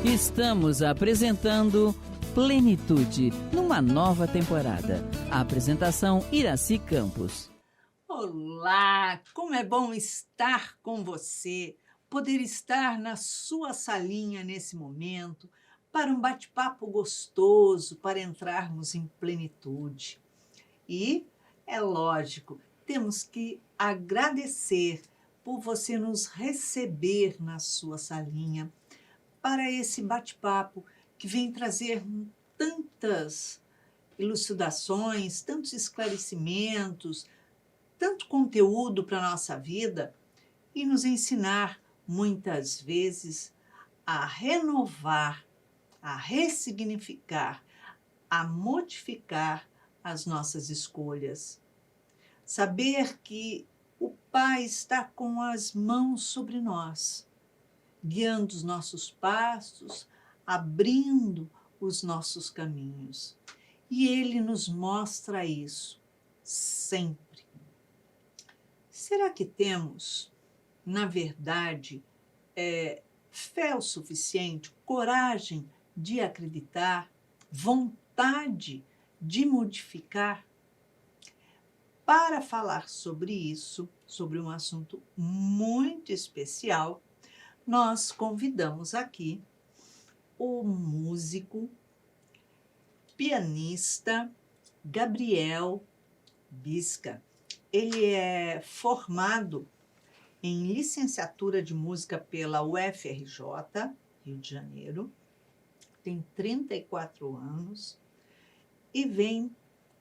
Estamos apresentando Plenitude, numa nova temporada. A apresentação Iraci Campos. Olá, como é bom estar com você, poder estar na sua salinha nesse momento, para um bate-papo gostoso, para entrarmos em plenitude. E, é lógico, temos que agradecer por você nos receber na sua salinha, para esse bate-papo que vem trazer tantas elucidações, tantos esclarecimentos, tanto conteúdo para a nossa vida e nos ensinar, muitas vezes, a renovar, a ressignificar, a modificar as nossas escolhas. Saber que o Pai está com as mãos sobre nós, guiando os nossos passos, abrindo os nossos caminhos. E Ele nos mostra isso sempre. Será que temos, na verdade, fé o suficiente, coragem de acreditar, vontade de modificar? Para falar sobre isso, sobre um assunto muito especial, nós convidamos aqui o músico, pianista Gabriel Bisca. Ele é formado em licenciatura de música pela UFRJ, Rio de Janeiro, tem 34 anos e vem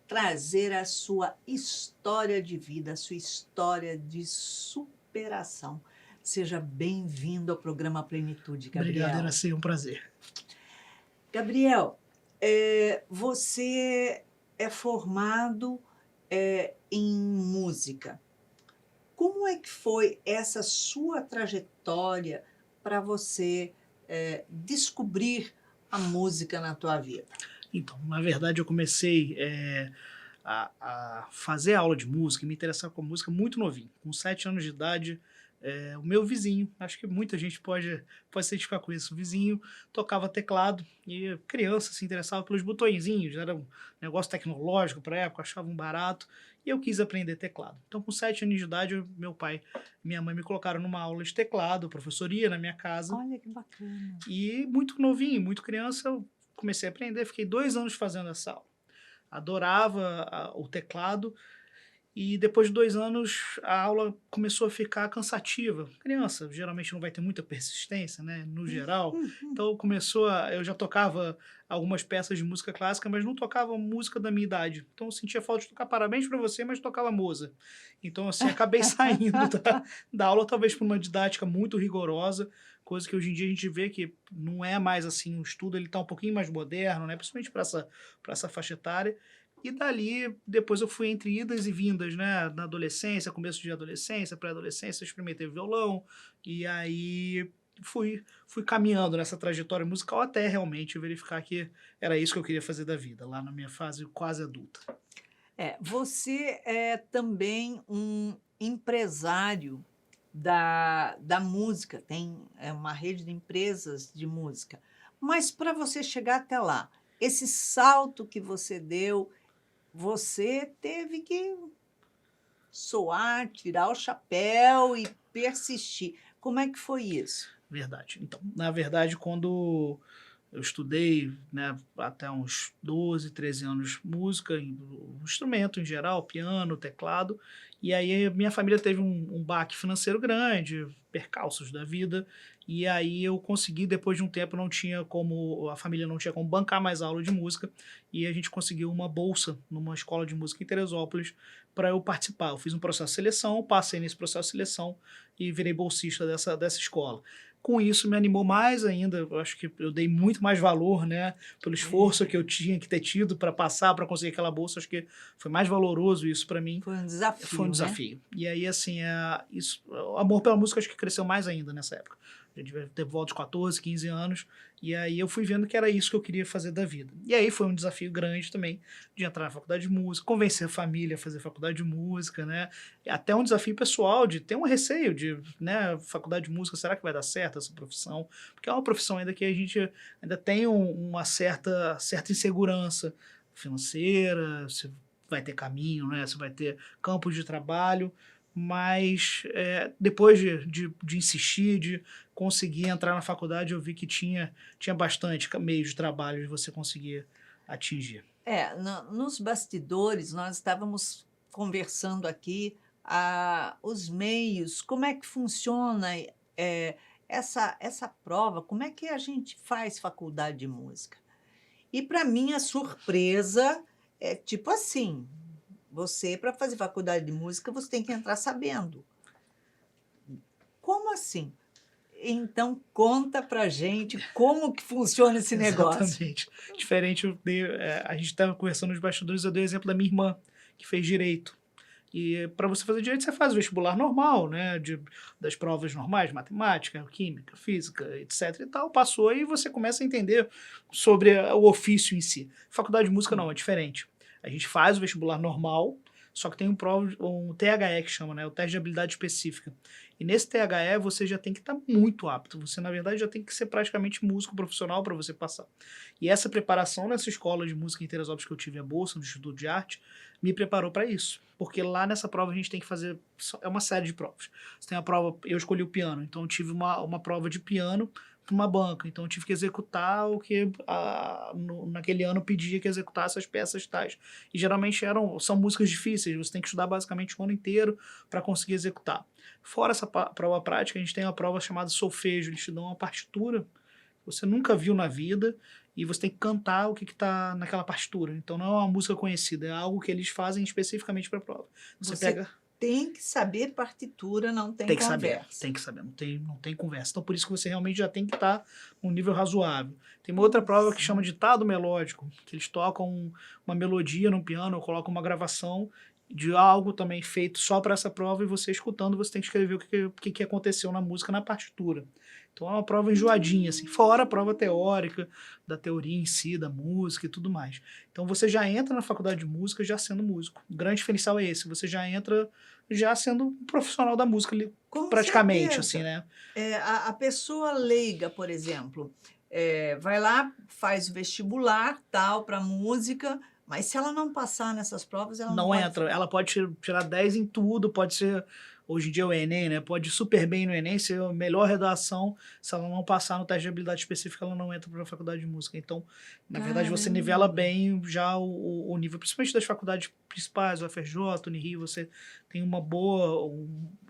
trazer a sua história de vida, a sua história de superação. Seja bem-vindo ao programa Plenitude, Gabriel. Obrigado, Iraci, um prazer. Gabriel, você é formado em música. Como é que foi essa sua trajetória para você descobrir a música na tua vida? Então, na verdade, eu comecei a fazer aula de música e me interessar com música muito novinho. Com 7 anos de idade, o meu vizinho, acho que muita gente pode se identificar com isso, o vizinho tocava teclado e criança se interessava pelos botõezinhos, era um negócio tecnológico para a época, achava um barato, e eu quis aprender teclado. Então, com 7 anos de idade, meu pai e minha mãe me colocaram numa aula de teclado, a professora ia na minha casa. Olha que bacana. E muito novinho, muito criança, eu comecei a aprender, fiquei 2 anos fazendo essa aula. Adorava o teclado. E depois de 2 anos, a aula começou a ficar cansativa. Criança geralmente não vai ter muita persistência, né, no geral. Então eu já tocava algumas peças de música clássica, mas não tocava música da minha idade. Então eu sentia falta de tocar Parabéns para Você, mas tocava Mozart. Então assim, acabei saindo da aula, talvez por uma didática muito rigorosa, coisa que hoje em dia a gente vê que não é mais assim, o estudo ele está um pouquinho mais moderno, né, principalmente para essa faixa etária. E dali, depois eu fui entre idas e vindas, né? Na adolescência, começo de adolescência, pré-adolescência, experimentei violão. E aí fui caminhando nessa trajetória musical até realmente verificar que era isso que eu queria fazer da vida, lá na minha fase quase adulta. Você é também um empresário da música, tem uma rede de empresas de música. Mas para você chegar até lá, esse salto que você deu, você teve que soar, tirar o chapéu e persistir. Como é que foi isso? Verdade. Então, na verdade, quando eu estudei, né, até uns 12, 13 anos música, instrumento em geral, piano, teclado, e aí minha família teve um baque financeiro grande, percalços da vida, e aí eu consegui, depois de um tempo, a família não tinha como bancar mais aula de música, e a gente conseguiu uma bolsa numa escola de música em Teresópolis para eu participar. Eu fiz um processo de seleção, passei nesse processo de seleção e virei bolsista dessa escola. Com isso, me animou mais ainda. Eu acho que eu dei muito mais valor, né, pelo esforço que eu tinha que ter tido para passar, para conseguir aquela bolsa. Acho que foi mais valoroso isso para mim. Foi um desafio. Foi um desafio. Né? E aí, assim, o amor pela música acho que cresceu mais ainda nessa época. Já devia ter volta de 14, 15 anos. E aí eu fui vendo que era isso que eu queria fazer da vida. E aí foi um desafio grande também de entrar na faculdade de música, convencer a família a fazer faculdade de música, né? E até um desafio pessoal de ter um receio de, né, faculdade de música, será que vai dar certo essa profissão? Porque é uma profissão ainda que a gente ainda tem uma certa insegurança financeira, se vai ter caminho, né? Se vai ter campo de trabalho. Mas depois de insistir, de conseguir entrar na faculdade, eu vi que tinha bastante meio de trabalho de você conseguir atingir. Nos bastidores, nós estávamos conversando aqui os meios, como é que funciona essa prova, como é que a gente faz faculdade de música. E, para minha surpresa, é tipo assim, você, para fazer faculdade de música, você tem que entrar sabendo. Como assim? Então, conta pra gente como que funciona esse negócio. Exatamente. Diferente, a gente estava conversando nos bastidores, eu dei o exemplo da minha irmã, que fez Direito. E para você fazer Direito, você faz o vestibular normal, né? Das provas normais, matemática, química, física, etc. e tal. Passou e você começa a entender sobre o ofício em si. Faculdade de Música não, é diferente. A gente faz o vestibular normal, só que tem um THE que chama, né? O teste de habilidade específica. E nesse THE você já tem que estar muito apto. Você, na verdade, já tem que ser praticamente músico profissional para você passar. E essa preparação nessa escola de música em Teresópolis que eu tive a bolsa, no Instituto de Arte, me preparou para isso. Porque lá nessa prova a gente tem que fazer... É uma série de provas. Você tem a prova... Eu escolhi o piano, então eu tive uma prova de piano para uma banca. Então eu tive que executar o que naquele ano pedia que executasse as peças tais. E geralmente são músicas difíceis. Você tem que estudar basicamente o ano inteiro para conseguir executar. Fora essa prova prática, a gente tem uma prova chamada solfejo. Eles te dão uma partitura que você nunca viu na vida e você tem que cantar o que está naquela partitura. Então não é uma música conhecida, é algo que eles fazem especificamente para a prova. Você pega... Tem que saber partitura, não tem que conversa. Tem que saber, não tem conversa. Então, por isso que você realmente já tem que estar num nível razoável. Tem uma outra prova que chama ditado melódico, que eles tocam uma melodia no piano, ou colocam uma gravação de algo também feito só para essa prova, e você escutando, você tem que escrever o que aconteceu na música na partitura. Então é uma prova enjoadinha, assim, fora a prova teórica, da teoria em si, da música e tudo mais. Então você já entra na faculdade de música já sendo músico. O grande diferencial é esse, você já entra já sendo um profissional da música, Com praticamente, certeza. assim, né? A pessoa leiga, por exemplo, vai lá, faz o vestibular, tal, para música, mas se ela não passar nessas provas, ela não entra. Ela pode tirar 10 em tudo, pode ser... Hoje em dia é o Enem, né? Pode ir super bem no Enem, ser a melhor redação. Se ela não passar no teste de habilidade específica, ela não entra para a faculdade de música. Então, na verdade, você nivela bem já o nível, principalmente das faculdades principais, o FRJ, o Unirio, você tem uma boa...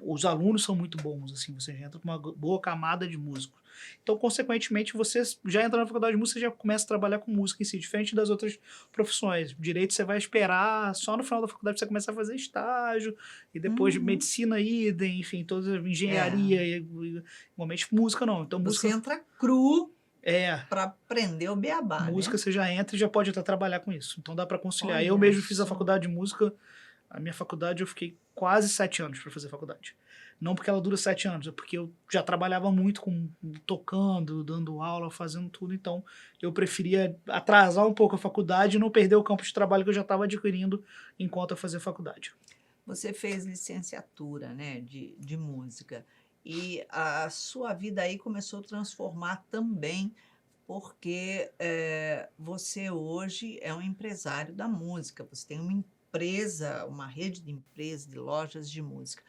os alunos são muito bons, assim, você já entra com uma boa camada de músicos. Então, consequentemente, você já entra na faculdade de música e já começa a trabalhar com música em si, diferente das outras profissões. Direito você vai esperar, só no final da faculdade você começa a fazer estágio, e depois de medicina, idem, enfim, toda engenharia, e igualmente música não. Então, música... Você entra cru para aprender o beabá, música, né? Você já entra e já pode até trabalhar com isso. Então dá para conciliar. Olha, eu mesmo fiz a faculdade de música, a minha faculdade eu fiquei quase 7 anos para fazer faculdade. Não porque ela dura 7 anos, é porque eu já trabalhava muito tocando, dando aula, fazendo tudo, então eu preferia atrasar um pouco a faculdade e não perder o campo de trabalho que eu já estava adquirindo enquanto eu fazia faculdade. Você fez licenciatura, né, de música, e a sua vida aí começou a transformar também, porque você hoje é um empresário da música, você tem uma empresa, uma rede de empresas, de lojas de música.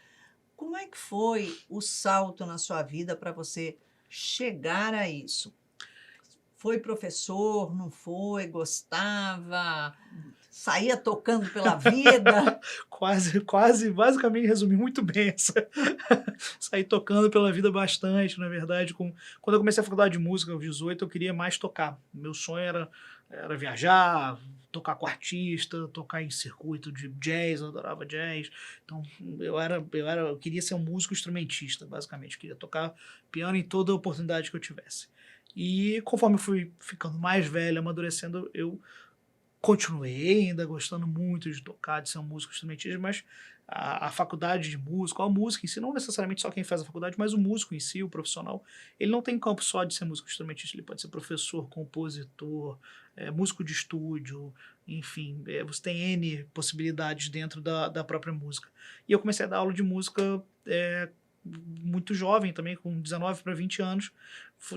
Como é que foi o salto na sua vida para você chegar a isso? Foi professor, não foi, gostava, saía tocando pela vida? Quase, basicamente resumi muito bem essa. Saí tocando pela vida bastante, na verdade. Quando eu comecei a faculdade de música, aos 18, eu queria mais tocar. Meu sonho era viajar, tocar com artista, tocar em circuito de jazz, eu adorava jazz. Então, eu queria ser um músico instrumentista, basicamente. Eu queria tocar piano em toda oportunidade que eu tivesse. E conforme eu fui ficando mais velho, amadurecendo, eu Continuei ainda gostando muito de tocar, de ser um músico instrumentista, mas a faculdade de música, a música em si, não necessariamente só quem faz a faculdade, mas o músico em si, o profissional, ele não tem campo só de ser músico instrumentista, ele pode ser professor, compositor, músico de estúdio, enfim, você tem N possibilidades dentro da própria música. E eu comecei a dar aula de música muito jovem também, com 19 para 20 anos.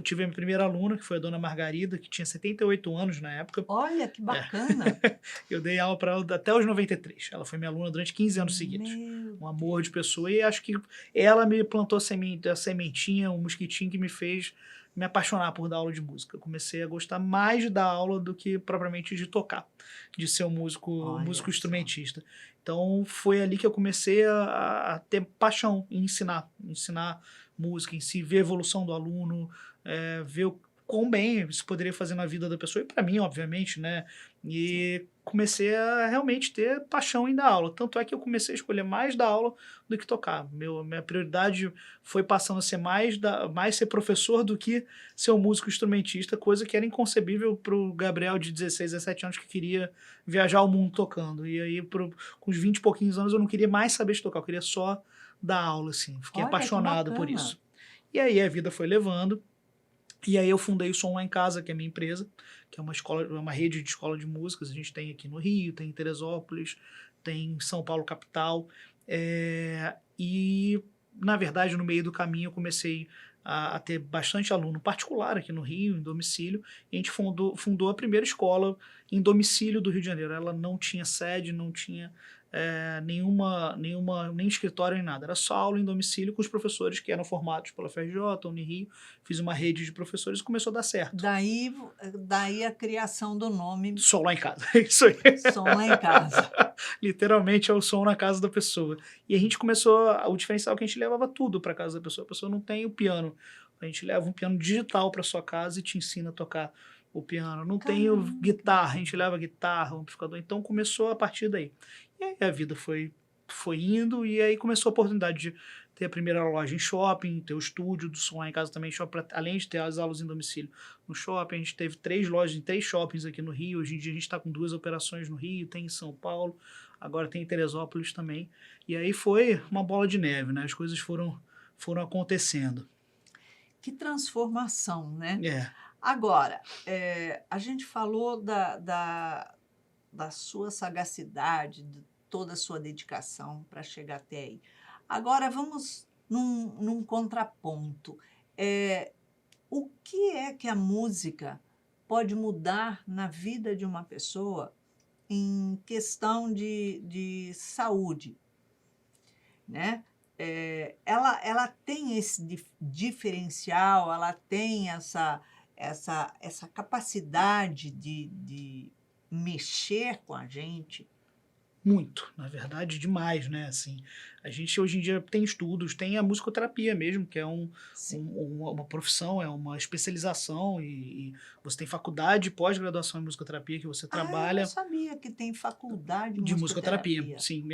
Tive a minha primeira aluna, que foi a dona Margarida, que tinha 78 anos na época. Olha, que bacana. Eu dei aula para ela até os 93. Ela foi minha aluna durante 15 anos seguidos. Um amor de pessoa. E acho que ela me plantou a sementinha, um mosquitinho que me fez me apaixonar por dar aula de música. Eu comecei a gostar mais de dar aula do que propriamente de tocar, de ser um músico instrumentista. Então foi ali que eu comecei a ter paixão em ensinar música em si, ver a evolução do aluno, ver o quão bem isso poderia fazer na vida da pessoa, e para mim, obviamente, né? E comecei a realmente ter paixão em dar aula. Tanto é que eu comecei a escolher mais dar aula do que tocar. Minha prioridade foi passando a ser mais ser professor do que ser um músico instrumentista, coisa que era inconcebível para o Gabriel de 16, 17 anos que queria viajar o mundo tocando. E aí, com os 20 e pouquinhos anos, eu não queria mais saber de tocar, eu queria só dar aula, assim. Fiquei apaixonado por isso. E aí a vida foi levando. E aí eu fundei o Som Lá em Casa, que é a minha empresa, que é uma rede de escola de músicas. A gente tem aqui no Rio, tem em Teresópolis, tem em São Paulo capital. E, na verdade, no meio do caminho eu comecei a ter bastante aluno particular aqui no Rio, em domicílio, e a gente fundou a primeira escola em domicílio do Rio de Janeiro. Ela não tinha sede, não tinha nem escritório nem nada, era só aula em domicílio com os professores que eram formados pela FRJ, Unirio. Fiz uma rede de professores e começou a dar certo. Daí a criação do nome Som Lá em Casa, é isso aí. Som Lá em Casa. Literalmente é o som na casa da pessoa. E a gente começou, o diferencial é que a gente levava tudo para casa da pessoa. A pessoa não tem o piano, a gente leva um piano digital para sua casa e te ensina a tocar o piano. Não tem guitarra, a gente leva guitarra, amplificador. Então começou a partir daí. E aí a vida foi indo, e aí começou a oportunidade de ter a primeira loja em shopping, ter o estúdio do Som Lá em Casa também, além de ter as aulas em domicílio no shopping. A gente teve 3 lojas em 3 shoppings aqui no Rio. Hoje em dia a gente está com 2 operações no Rio, tem em São Paulo, agora tem em Teresópolis também. E aí foi uma bola de neve, né? As coisas foram acontecendo. Que transformação, né? É. Agora, a gente falou da sua sagacidade, de toda a sua dedicação para chegar até aí. Agora, vamos num contraponto. O que é que a música pode mudar na vida de uma pessoa em questão de saúde, né? Ela tem esse diferencial, ela tem essa capacidade de mexer com a gente. Muito, na verdade, demais, né? Assim, a gente hoje em dia tem estudos, tem a musicoterapia mesmo, que é uma profissão, é uma especialização, e você tem faculdade, pós-graduação em musicoterapia que você trabalha. Eu não sabia que tem faculdade de musicoterapia. Sim,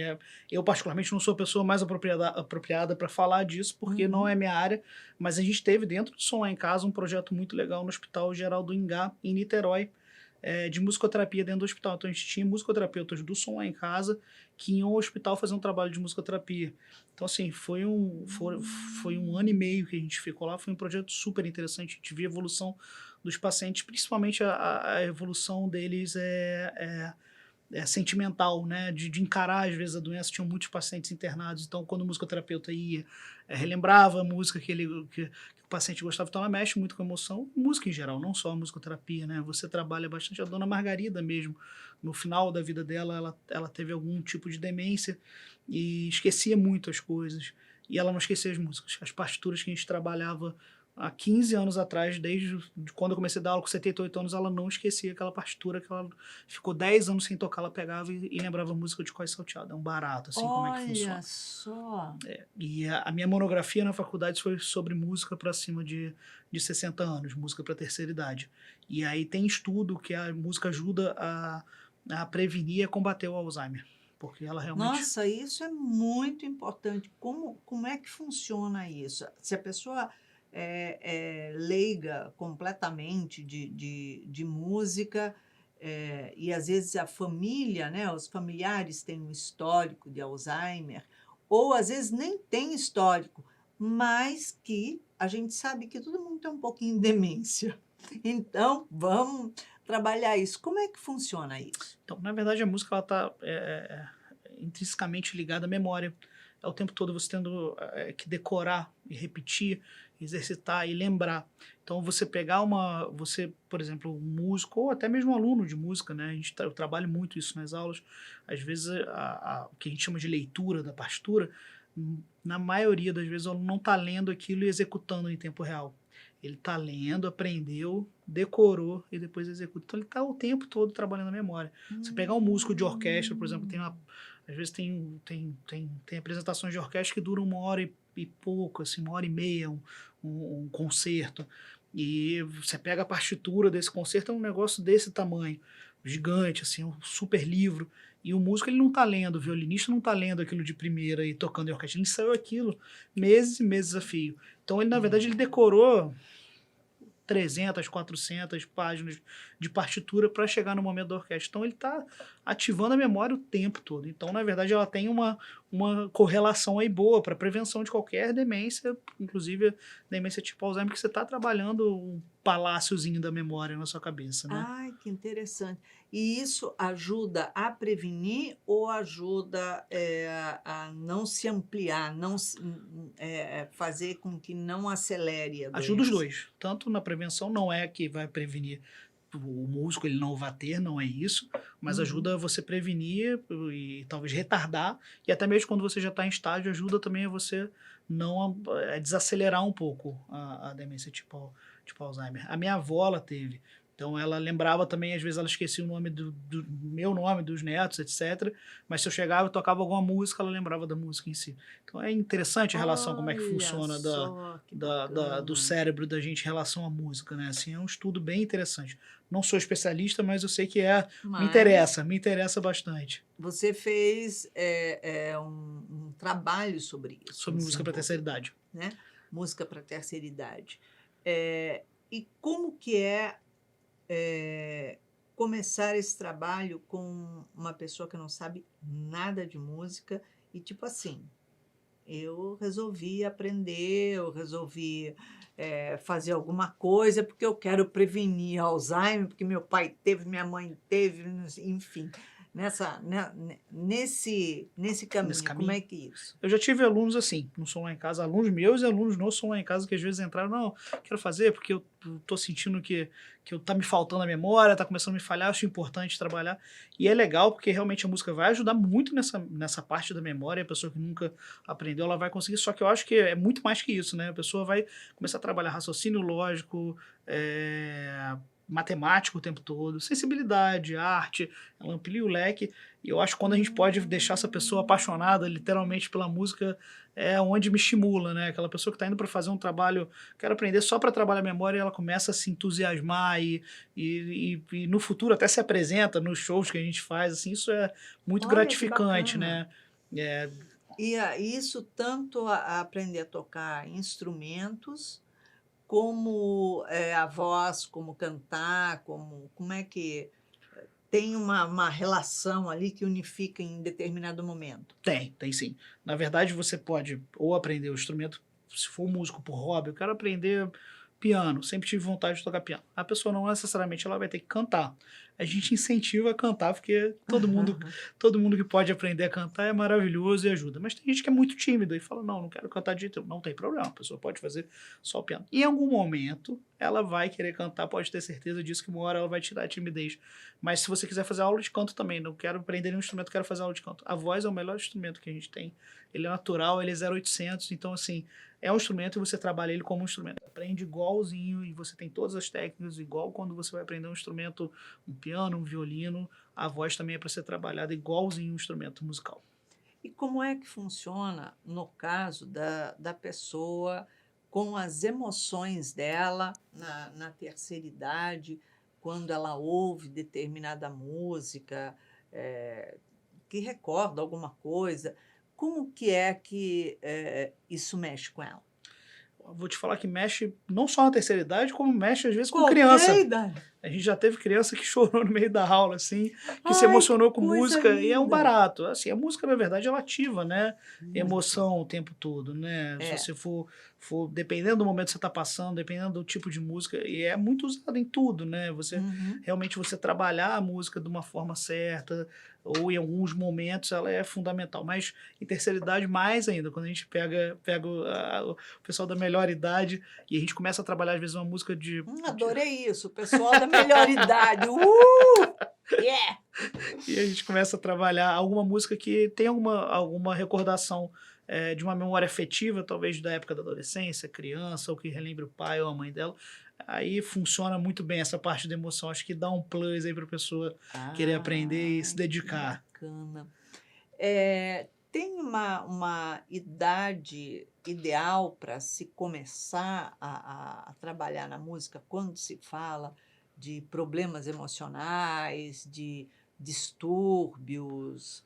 eu particularmente não sou a pessoa mais apropriada para falar disso, porque não é minha área, mas a gente teve dentro do Som Lá em Casa um projeto muito legal no Hospital Geral do Ingá, em Niterói, de musicoterapia dentro do hospital. Então a gente tinha musicoterapeutas do Som Lá em Casa que iam ao hospital fazer um trabalho de musicoterapia. Então, assim, foi um ano e meio que a gente ficou lá. Foi um projeto super interessante. A gente via a evolução dos pacientes, principalmente a evolução deles sentimental, né? De encarar, às vezes, a doença. Tinham muitos pacientes internados, então, quando o musicoterapeuta ia, relembrava a música que o paciente gostava. Então, ela mexe muito com a emoção. Música em geral, não só a musicoterapia, né? Você trabalha bastante. A dona Margarida mesmo, no final da vida dela, ela teve algum tipo de demência e esquecia muito as coisas. E ela não esquecia as músicas. As partituras que a gente trabalhava há 15 anos atrás, desde quando eu comecei a dar aula com 78 anos, ela não esquecia aquela partitura que ela ficou 10 anos sem tocar, ela pegava e lembrava a música de Cós Salteado. É um barato, assim, como é que funciona. Olha só! E a minha monografia na faculdade foi sobre música para cima de 60 anos, música para terceira idade. E aí tem estudo que a música ajuda a prevenir e a combater o Alzheimer. Porque ela realmente... Nossa, isso é muito importante. Como é que funciona isso? Se a pessoa leiga completamente de música, e às vezes a família, né, os familiares têm um histórico de Alzheimer, ou às vezes nem tem histórico, mas que a gente sabe que todo mundo tem um pouquinho de demência. Então, vamos trabalhar isso. Como é que funciona isso? Então, na verdade, a música ela está intrinsecamente ligada à memória. É o tempo todo você tendo que decorar e repetir, exercitar e lembrar. Então, você pegar você, por exemplo, um músico ou até mesmo um aluno de música, né? Eu trabalho muito isso nas aulas. Às vezes, o que a gente chama de leitura da partitura, na maioria das vezes, o aluno não está lendo aquilo e executando em tempo real. Ele está lendo, aprendeu, decorou e depois executa. Então, ele está o tempo todo trabalhando a memória. Você pegar um músico de orquestra, por exemplo, às vezes tem apresentações de orquestra que duram 1 hora e pouco, assim, 1 hora e meia, um concerto. E você pega a partitura desse concerto, é um negócio desse tamanho, gigante, assim, um super livro. E o músico ele não está lendo, o violinista não está lendo aquilo de primeira e tocando em orquestra. Ele ensaiou aquilo meses e meses a fio. Então, ele, na verdade, ele decorou 300, 400 páginas de partitura para chegar no momento da orquestra. Então, ele está ativando a memória o tempo todo. Então, na verdade, ela tem uma correlação aí boa para prevenção de qualquer demência, inclusive demência tipo Alzheimer, que você está trabalhando um paláciozinho da memória na sua cabeça, né? Ai, que interessante. E isso ajuda a prevenir ou ajuda a não se ampliar, fazer com que não acelere a doença? Ajuda os dois. Tanto na prevenção, não é que vai prevenir o músculo, ele não vai ter, não é isso, mas ajuda você prevenir e talvez retardar, e até mesmo quando você já está em estágio, ajuda também a você não desacelerar um pouco a demência tipo Alzheimer. A minha avó, ela teve. Então, ela lembrava também, às vezes ela esquecia o nome do meu nome, dos netos, etc. Mas se eu chegava e tocava alguma música, ela lembrava da música em si. Então, é interessante a relação, como é que funciona do cérebro da gente em relação à música, né? Assim, é um estudo bem interessante. Não sou especialista, mas eu sei que me interessa bastante. Você fez um trabalho sobre isso. Sobre música para terceira idade. Né? Música para terceira idade. E como que começar esse trabalho com uma pessoa que não sabe nada de música e tipo assim, eu resolvi aprender, eu resolvi fazer alguma coisa porque eu quero prevenir Alzheimer, porque meu pai teve, minha mãe teve, enfim, nesse caminho, como é que isso? Eu já tive alunos assim, não são lá em casa, alunos meus e alunos não são lá em casa, que às vezes entraram, não, quero fazer porque eu tô sentindo que tá me faltando a memória, tá começando a me falhar, acho importante trabalhar. E é legal porque realmente a música vai ajudar muito nessa parte da memória, a pessoa que nunca aprendeu, ela vai conseguir, só que eu acho que é muito mais que isso, né? A pessoa vai começar a trabalhar raciocínio lógico, matemático o tempo todo, sensibilidade, arte, ela amplia o leque, e eu acho que quando a gente pode deixar essa pessoa apaixonada literalmente pela música, é onde me estimula, né? Aquela pessoa que está indo para fazer um trabalho, quero aprender só para trabalhar a memória, e ela começa a se entusiasmar e no futuro até se apresenta nos shows que a gente faz, assim, isso é muito gratificante, né? E isso tanto a aprender a tocar instrumentos, como a voz, como cantar, como é que tem uma relação ali que unifica em determinado momento? Tem sim. Na verdade, você pode ou aprender o instrumento, se for músico por hobby, eu quero aprender piano, sempre tive vontade de tocar piano. A pessoa não necessariamente ela vai ter que cantar. A gente incentiva a cantar, porque todo mundo que pode aprender a cantar é maravilhoso e ajuda. Mas tem gente que é muito tímida e fala, não quero cantar de jeito nenhum. Não tem problema, a pessoa pode fazer só o piano. E em algum momento, ela vai querer cantar, pode ter certeza disso, que uma hora ela vai tirar a timidez. Mas se você quiser fazer aula de canto também, não quero aprender nenhum instrumento, quero fazer aula de canto. A voz é o melhor instrumento que a gente tem. Ele é natural, ele é 0800, então assim, é um instrumento e você trabalha ele como um instrumento. Aprende igualzinho e você tem todas as técnicas, igual quando você vai aprender um instrumento, um piano, um violino, a voz também é para ser trabalhada igualzinho um instrumento musical. E como é que funciona no caso da pessoa com as emoções dela na terceira idade, quando ela ouve determinada música, que recorda alguma coisa? Como que isso mexe com ela? Vou te falar que mexe não só na terceira idade, como mexe às vezes com criança. Qualquer idade. A gente já teve criança que chorou no meio da aula, assim, que se emocionou com música, e é um barato. Assim, a música, na verdade, ela ativa, né? Emoção o tempo todo, né? Se você for, dependendo do momento que você está passando, dependendo do tipo de música, e é muito usado em tudo, né? Você realmente você trabalhar a música de uma forma certa, ou em alguns momentos ela é fundamental. Mas em terceira idade, mais ainda, quando a gente pega o pessoal da melhor idade e a gente começa a trabalhar, às vezes, uma música de... Adorei isso, o pessoal da melhor idade. Yeah! E a gente começa a trabalhar alguma música que tem alguma recordação de uma memória afetiva, talvez da época da adolescência, criança, ou que relembre o pai ou a mãe dela. Aí funciona muito bem essa parte da emoção. Acho que dá um plus aí para a pessoa querer aprender e se dedicar. Bacana. Tem uma idade ideal para se começar a trabalhar na música quando se fala de problemas emocionais, de distúrbios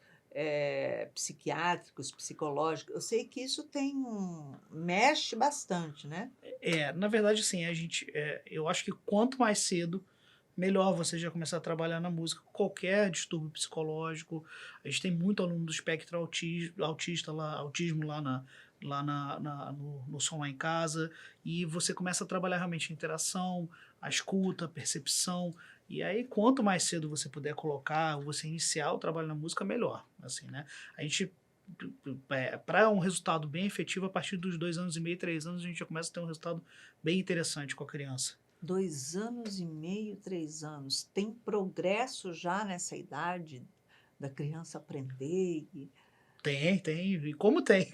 psiquiátricos, psicológicos? Eu sei que isso mexe bastante, né? Na verdade, sim, eu acho que quanto mais cedo, melhor você já começar a trabalhar na música. Qualquer distúrbio psicológico, a gente tem muito aluno do espectro autismo lá no Som Lá em Casa, e você começa a trabalhar realmente a interação, a escuta, a percepção, e aí quanto mais cedo você puder colocar, você iniciar o trabalho na música, melhor, assim, né? A gente, para um resultado bem efetivo, a partir dos 2 anos e meio, 3 anos, a gente já começa a ter um resultado bem interessante com a criança. 2 anos e meio, 3 anos. Tem progresso já nessa idade da criança aprender? Tem. E como tem?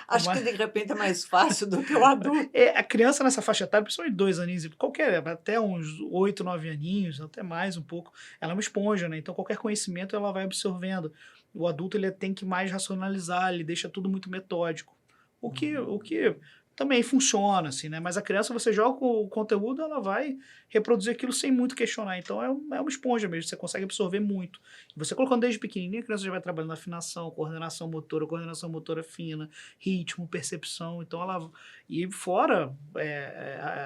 Acho que de repente é mais fácil do que o adulto. A criança nessa faixa etária, principalmente 2 aninhos, até uns 8, 9 aninhos, até mais um pouco, ela é uma esponja, né? Então qualquer conhecimento ela vai absorvendo. O adulto ele tem que mais racionalizar, ele deixa tudo muito metódico. O que também funciona, assim, né? Mas a criança, você joga o conteúdo, ela vai reproduzir aquilo sem muito questionar. Então é uma esponja mesmo, você consegue absorver muito. Você colocando desde pequenininho, a criança já vai trabalhando afinação, coordenação motora fina, ritmo, percepção. Então e fora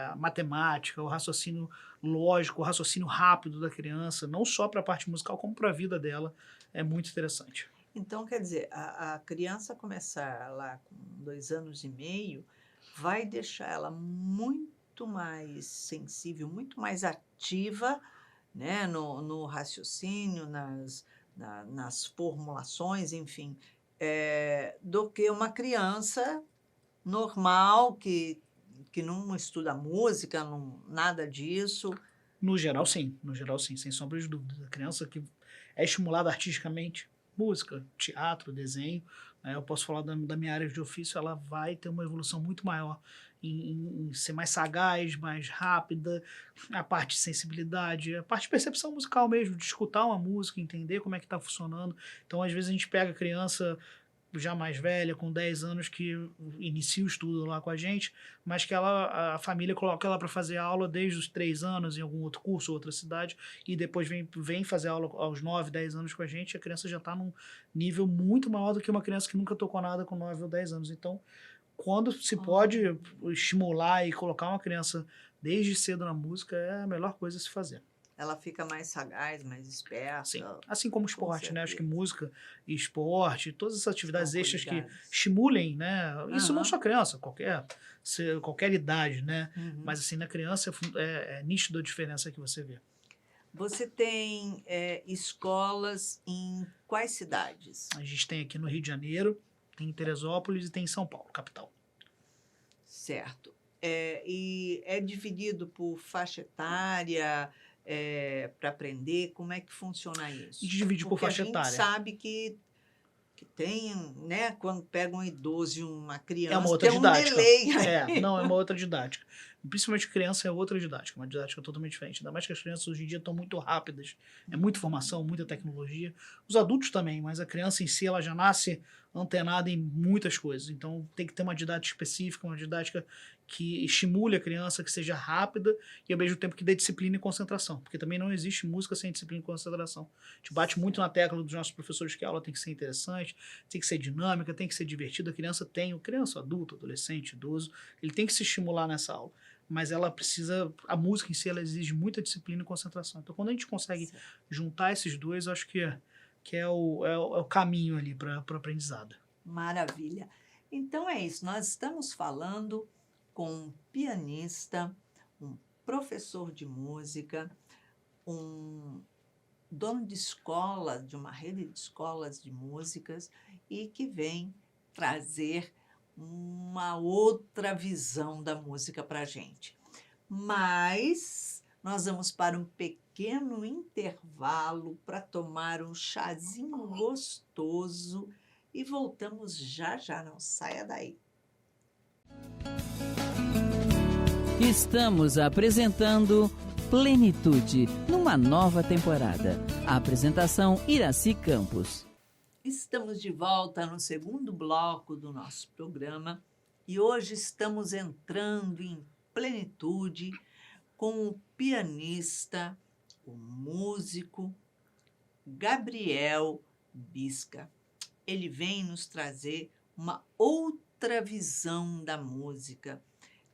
a matemática, o raciocínio lógico, o raciocínio rápido da criança, não só para a parte musical, como para a vida dela, é muito interessante. Então, quer dizer, a criança começar lá com 2 anos e meio vai deixar ela muito mais sensível, muito mais ativa, né, no raciocínio, nas formulações, enfim, do que uma criança normal que não estuda música, nada disso. No geral, sim, sem sombra de dúvida. A criança que é estimulada artisticamente, música, teatro, desenho, eu posso falar da minha área de ofício, ela vai ter uma evolução muito maior em ser mais sagaz, mais rápida, a parte de sensibilidade, a parte de percepção musical mesmo, de escutar uma música, entender como é que está funcionando. Então, às vezes, a gente pega a criança já mais velha, com 10 anos, que inicia o estudo lá com a gente, mas que a família coloca ela para fazer aula desde os 3 anos em algum outro curso, outra cidade, e depois vem fazer aula aos 9, 10 anos com a gente, a criança já está num nível muito maior do que uma criança que nunca tocou nada com 9 ou 10 anos. Então, quando se pode estimular e colocar uma criança desde cedo na música, é a melhor coisa a se fazer. Ela fica mais sagaz, mais esperta. Sim. Assim como o esporte, né? Acho que música e esporte, todas essas atividades extras que estimulem, né? Isso não só criança, qualquer idade, né? Mas assim, na criança é nítido a diferença que você vê. Você tem escolas em quais cidades? A gente tem aqui no Rio de Janeiro, tem em Teresópolis e tem em São Paulo, capital. Certo. E é dividido por faixa etária, para aprender? Como é que funciona isso? E divide por faixa etária. A gente sabe que tem, né? Quando pega um idoso e uma criança, é uma outra didática. Delay. Não, é uma outra didática. Principalmente criança é outra didática, uma didática totalmente diferente. Ainda mais que as crianças hoje em dia estão muito rápidas. É muita informação, muita tecnologia. Os adultos também, mas a criança em si, ela já nasce antenada em muitas coisas. Então tem que ter uma didática específica, uma didática que estimule a criança, que seja rápida e ao mesmo tempo que dê disciplina e concentração. Porque também não existe música sem disciplina e concentração. A gente bate muito na tecla dos nossos professores que a aula tem que ser interessante, tem que ser dinâmica, tem que ser divertida. A criança, adulto, adolescente, idoso, ele tem que se estimular nessa aula. mas ela precisa, a música em si, ela exige muita disciplina e concentração. Então, quando a gente consegue juntar esses dois, eu acho que é o caminho ali para o aprendizado. Maravilha. Então é isso, nós estamos falando com um pianista, um professor de música, um dono de escola, de uma rede de escolas de músicas, e que vem trazer uma outra visão da música para a gente. Mas nós vamos para um pequeno intervalo para tomar um chazinho gostoso e voltamos já já, não saia daí. Estamos apresentando Plenitude, numa nova temporada. A apresentação Iraci Campos. Estamos de volta no segundo bloco do nosso programa e hoje estamos entrando em plenitude com o pianista, o músico Gabriel Bisca. Ele vem nos trazer uma outra visão da música,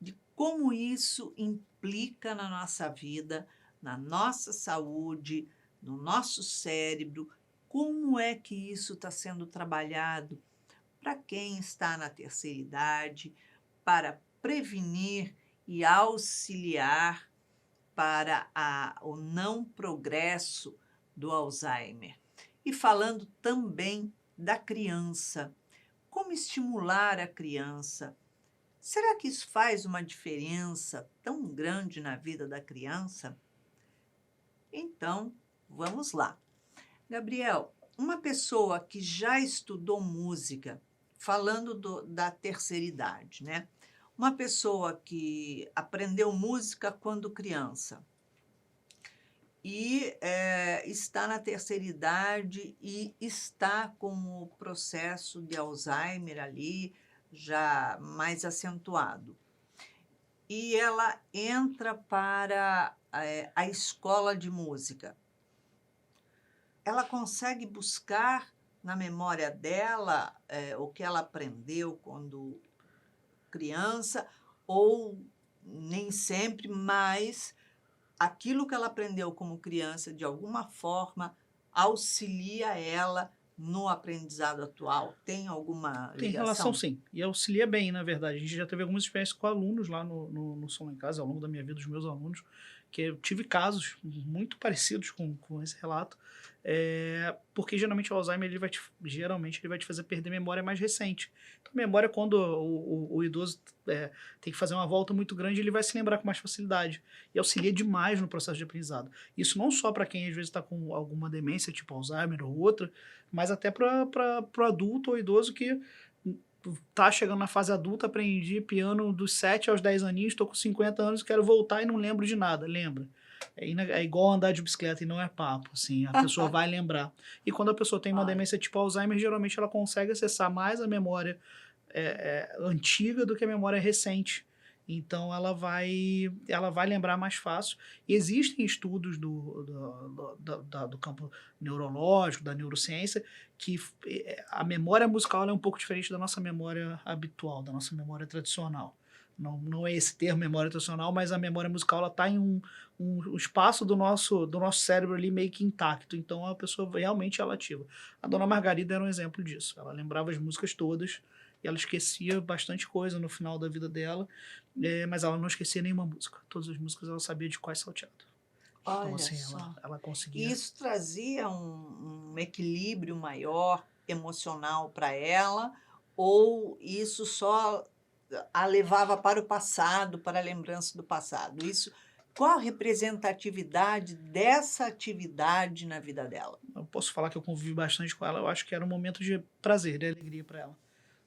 de como isso implica na nossa vida, na nossa saúde, no nosso cérebro, como é que isso está sendo trabalhado para quem está na terceira idade, para prevenir e auxiliar para o não progresso do Alzheimer. E falando também da criança, como estimular a criança? Será que isso faz uma diferença tão grande na vida da criança? Então, vamos lá. Gabriel, uma pessoa que já estudou música, falando da terceira idade, né? Uma pessoa que aprendeu música quando criança e está na terceira idade e está com o processo de Alzheimer ali já mais acentuado. E ela entra para a escola de música. Ela consegue buscar na memória dela o que ela aprendeu quando criança, ou nem sempre, mas aquilo que ela aprendeu como criança, de alguma forma, auxilia ela no aprendizado atual? Tem alguma ligação? Tem relação, sim. E auxilia bem, na verdade. A gente já teve algumas experiências com alunos lá no Som em Casa, ao longo da minha vida, dos meus alunos, que eu tive casos muito parecidos com esse relato, porque geralmente o Alzheimer ele vai te fazer perder memória mais recente. Então, a memória, quando o idoso tem que fazer uma volta muito grande, ele vai se lembrar com mais facilidade. E auxilia demais no processo de aprendizado. Isso não só para quem às vezes está com alguma demência, tipo Alzheimer ou outra, mas até para o adulto ou idoso que tá chegando na fase adulta, aprendi piano dos 7 aos 10 aninhos, estou com 50 anos e quero voltar e não lembro de nada. Lembra? É igual andar de bicicleta e não é papo, assim, a pessoa vai lembrar. E quando a pessoa tem uma demência tipo Alzheimer, geralmente ela consegue acessar mais a memória antiga do que a memória recente. Então, ela vai lembrar mais fácil. E existem estudos do campo neurológico, da neurociência, que a memória musical é um pouco diferente da nossa memória habitual, da nossa memória tradicional. Não é esse termo, memória tradicional, mas a memória musical ela está em um espaço do nosso cérebro ali meio que intacto. Então, a pessoa realmente ela ativa. A Dona Margarida era um exemplo disso. Ela lembrava as músicas todas, e ela esquecia bastante coisa no final da vida dela, mas ela não esquecia nenhuma música. Todas as músicas ela sabia de qual salteado. Olha então, assim, só. ela conseguia. E isso trazia um equilíbrio maior emocional para ela, ou isso só a levava para o passado, para a lembrança do passado? Qual a representatividade dessa atividade na vida dela? Eu posso falar que eu convivi bastante com ela. Eu acho que era um momento de prazer, de alegria para ela.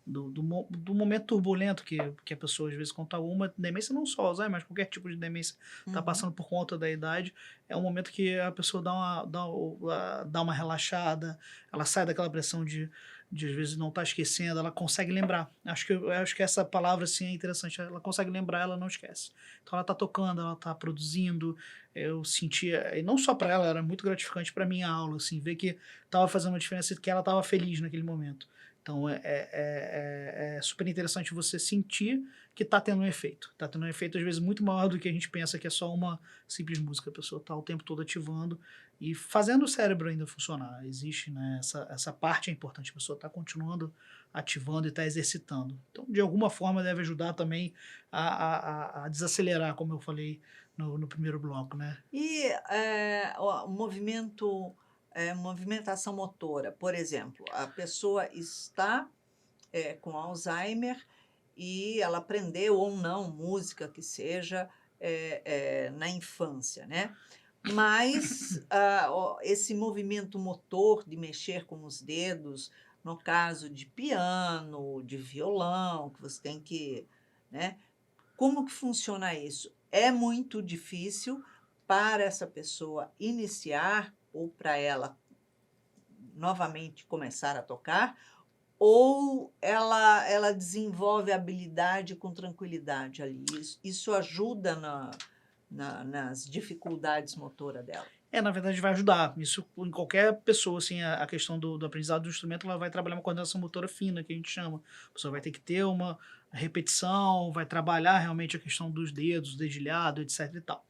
Do momento turbulento que a pessoa, às vezes, quando está uma demência, não só Alzheimer, mas qualquer tipo de demência está passando por conta da idade, é um momento que a pessoa dá uma relaxada, ela sai daquela pressão de às vezes não estar esquecendo, ela consegue lembrar. Acho que essa palavra assim, é interessante, ela consegue lembrar, ela não esquece. Então ela está tocando, ela está produzindo, eu sentia, e não só para ela, era muito gratificante para minha aula, assim, ver que estava fazendo uma diferença, que ela estava feliz naquele momento. Então, é super interessante você sentir que está tendo um efeito. Está tendo um efeito, às vezes, muito maior do que a gente pensa que é só uma simples música. A pessoa está o tempo todo ativando e fazendo o cérebro ainda funcionar. Existe, né, essa parte é importante. A pessoa está continuando ativando e está exercitando. Então, de alguma forma, deve ajudar também a desacelerar, como eu falei no primeiro bloco, né? E o movimentação motora, por exemplo, a pessoa está com Alzheimer e ela aprendeu ou não música que seja na infância, né? Mas esse movimento motor de mexer com os dedos, no caso de piano, de violão, que você tem que, né? Como que funciona isso? É muito difícil para essa pessoa iniciar ou para ela novamente começar a tocar, ou ela desenvolve a habilidade com tranquilidade ali? Isso ajuda nas dificuldades motoras dela. Na verdade, vai ajudar. Isso em qualquer pessoa, assim, a questão do aprendizado do instrumento, ela vai trabalhar uma coordenação motora fina, que a gente chama. A pessoa vai ter que ter uma repetição, vai trabalhar realmente a questão dos dedos, dedilhado, etc e tal.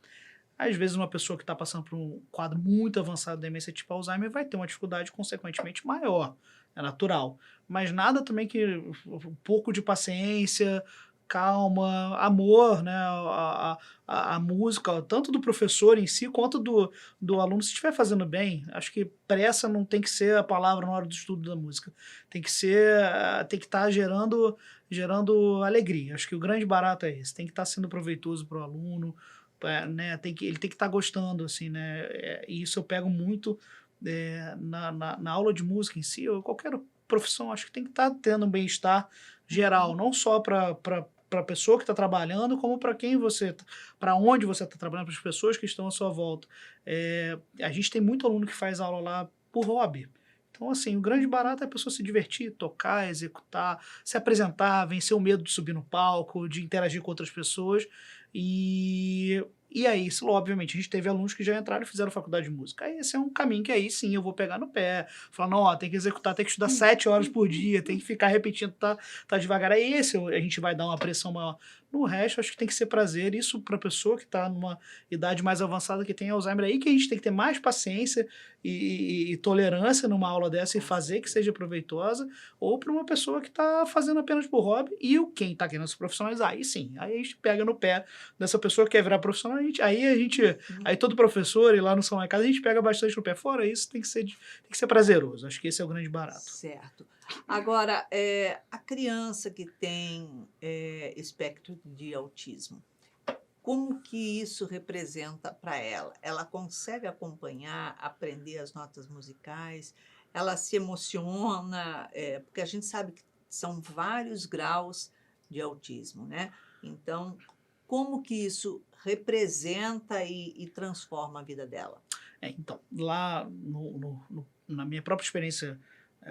Às vezes, uma pessoa que está passando por um quadro muito avançado de demência tipo Alzheimer vai ter uma dificuldade consequentemente maior. É natural. Mas nada também que um pouco de paciência, calma, amor, né? A música, tanto do professor em si, quanto do aluno, se estiver fazendo bem. Acho que pressa não tem que ser a palavra na hora do estudo da música. Tem que estar gerando alegria. Acho que o grande barato é esse. Tem que estar sendo proveitoso para o aluno, né? Ele tem que estar gostando, assim, né? E isso eu pego muito na aula de música em si, ou qualquer profissão, acho que tem que estar tendo um bem-estar geral, não só para a pessoa que está trabalhando, como para para onde você está trabalhando, para as pessoas que estão à sua volta. A gente tem muito aluno que faz aula lá por hobby. Então, assim, o grande barato é a pessoa se divertir, tocar, executar, se apresentar, vencer o medo de subir no palco, de interagir com outras pessoas. E aí, isso, obviamente, a gente teve alunos que já entraram e fizeram faculdade de música. Aí esse é um caminho que aí sim eu vou pegar no pé. Falar, não, ó, tem que executar, tem que estudar 7 horas por dia, tem que ficar repetindo, tá devagar. Aí a gente vai dar uma pressão maior. No resto, acho que tem que ser prazer. Isso para a pessoa que está numa idade mais avançada, que tem Alzheimer, aí que a gente tem que ter mais paciência e tolerância numa aula dessa e fazer que seja proveitosa, ou para uma pessoa que está fazendo apenas por hobby e quem está querendo se profissionalizar. Aí sim, aí a gente pega no pé dessa pessoa que quer virar profissional, aí todo professor e lá no São lá em Casa a gente pega bastante no pé. Fora isso, tem que ser prazeroso. Acho que esse é o grande barato. Certo. Agora, a criança que tem espectro de autismo, como que isso representa para ela? Ela consegue acompanhar, aprender as notas musicais? Ela se emociona? Porque a gente sabe que são vários graus de autismo, né? Então, como que isso representa e transforma a vida dela? Então, lá na minha própria experiência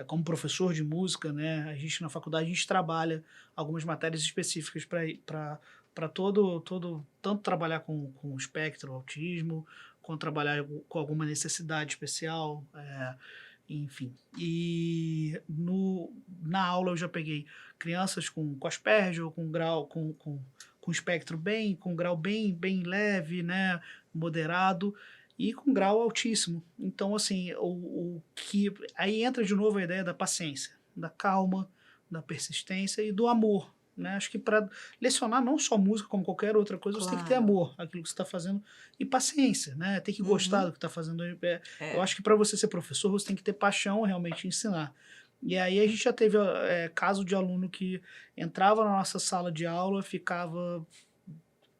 como professor de música, né, a gente na faculdade a gente trabalha algumas matérias específicas para tanto trabalhar com espectro, autismo, quanto trabalhar com alguma necessidade especial, enfim. E na aula eu já peguei crianças com Asperger, ou com grau com espectro com grau bem leve, né, moderado, e com grau altíssimo. Então, assim, aí entra de novo a ideia da paciência, da calma, da persistência e do amor, né? Acho que para lecionar não só música, como qualquer outra coisa, você tem que ter amor àquilo que você está fazendo e paciência, né? Tem que gostar do que está fazendo. Eu acho que para você ser professor, você tem que ter paixão realmente em ensinar. E aí a gente já teve caso de aluno que entrava na nossa sala de aula, ficava